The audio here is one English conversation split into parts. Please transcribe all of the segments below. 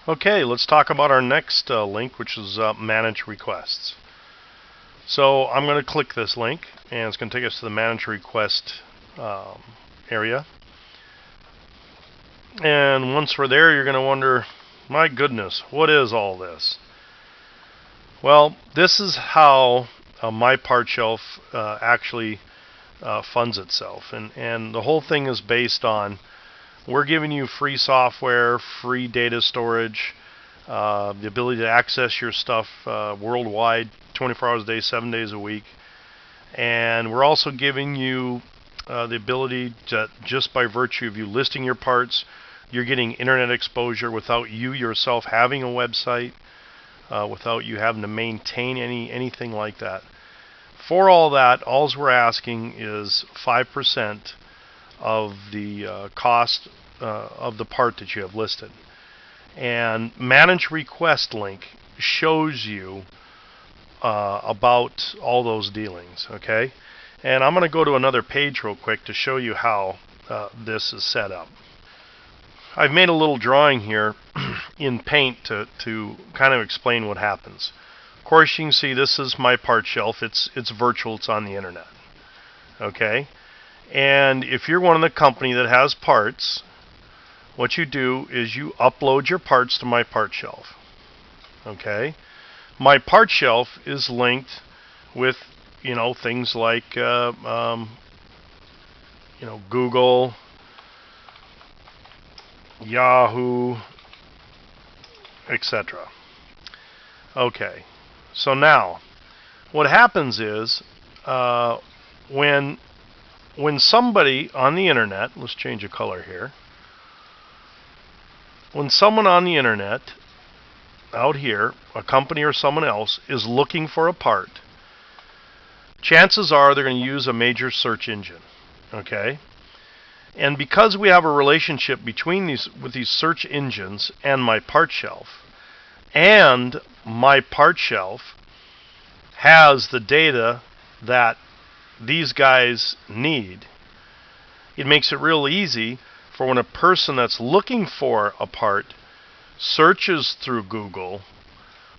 Okay, let's talk about our next link, which is Manage Requests. So I'm going to click this link, and it's going to take us to the Manage Request area. And once we're there, you're going to wonder, my goodness, what is all this? Well, this is how MyPartShelf actually funds itself. And the whole thing is based on, we're giving you free software, free data storage, the ability to access your stuff worldwide, 24 hours a day, 7 days a week. And we're also giving you the ability to, just by virtue of you listing your parts, you're getting internet exposure without you yourself having a website, without you having to maintain anything like that. For all that, all we're asking is 5% of the cost of the part that you have listed. And Manage Request link shows you about all those dealings, okay? And I'm going to go to another page real quick to show you how this is set up. I've made a little drawing here in Paint to kind of explain what happens. Of course, you can see this is MyPartShelf. It's virtual. It's on the internet, okay? And if you're one of the company that has parts, what you do is you upload your parts to MyPartShelf. Okay? MyPartShelf is linked with, things like, Google, Yahoo, etc. Okay. So now, what happens is, when somebody on the internet, let's change the color here. When someone on the internet, out here, a company or someone else, is looking for a part, chances are they're going to use a major search engine. Okay? And because we have a relationship between with these search engines and MyPartShelf, and MyPartShelf has the data that these guys need, it makes it real easy for when a person that's looking for a part searches through Google,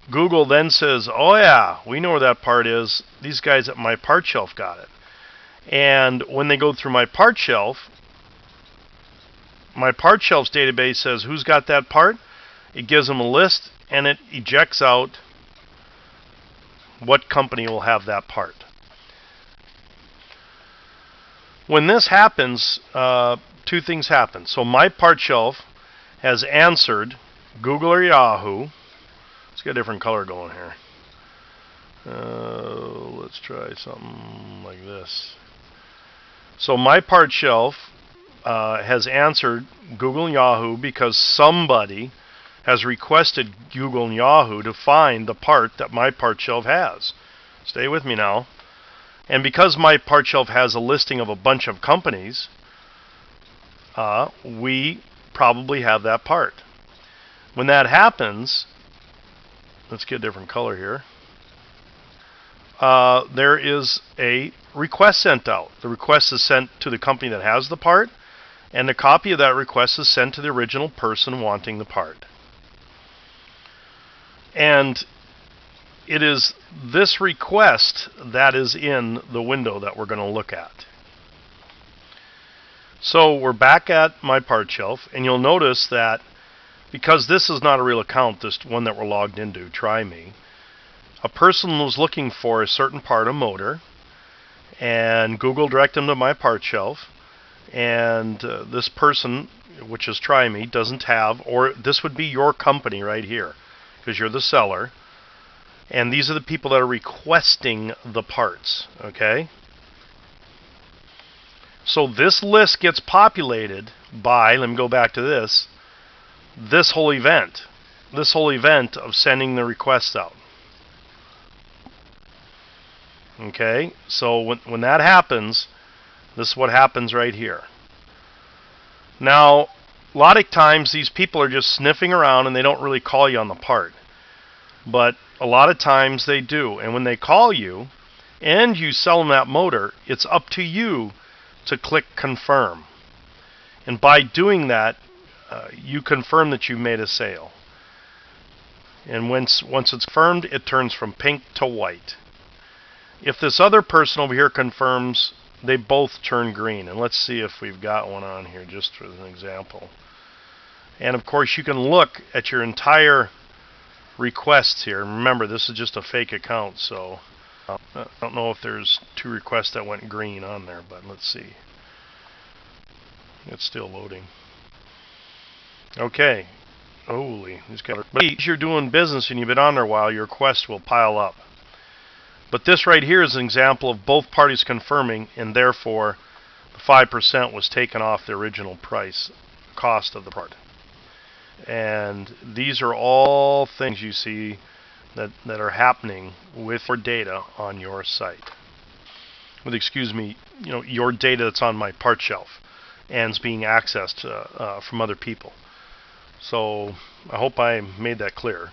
Google then says, oh yeah, we know where that part is. These guys at MyPartShelf got it. And when they go through MyPartShelf, MyPartShelf's database says who's got that part. It gives them a list, and it ejects out what company will have that part. When this happens, two things happen. So MyPartShelf has answered Google or Yahoo. Let's get a different color going here. Let's try something like this. So MyPartShelf has answered Google and Yahoo because somebody has requested Google and Yahoo to find the part that MyPartShelf has. Stay with me now. And because MyPartShelf has a listing of a bunch of companies, we probably have that part. When that happens, let's get a different color here. There is a request sent out. The request is sent to the company that has the part, and a copy of that request is sent to the original person wanting the part. And it is this request that is in the window that we're going to look at. So we're back at MyPartShelf, and you'll notice that because this is not a real account, this one that we're logged into, Try Me, a person was looking for a certain part, a motor, and Google directed them to MyPartShelf, and this person, which is Try Me, doesn't have, or this would be your company right here, because you're the seller, and these are the people that are requesting the parts, okay? So this list gets populated by, let me go back to this whole event of sending the requests out. Okay, so when that happens, this is what happens right here. Now, a lot of times these people are just sniffing around and they don't really call you on the part. But a lot of times they do. And when they call you and you sell them that motor, it's up to you to click confirm. And by doing that, you confirm that you've made a sale. And once it's confirmed, it turns from pink to white. If this other person over here confirms, they both turn green. And let's see if we've got one on here just for an example. And of course you can look at your entire requests here. Remember, this is just a fake account, so I don't know if there's 2 requests that went green on there, but let's see. It's still loading. Okay. Holy, but if you're doing business and you've been on there a while, your requests will pile up. But this right here is an example of both parties confirming, and therefore the 5% was taken off the original price, cost of the part. And these are all things you see that are happening with your data on your site. With, excuse me, your data that's on my part shelf and is being accessed from other people. So I hope I made that clear.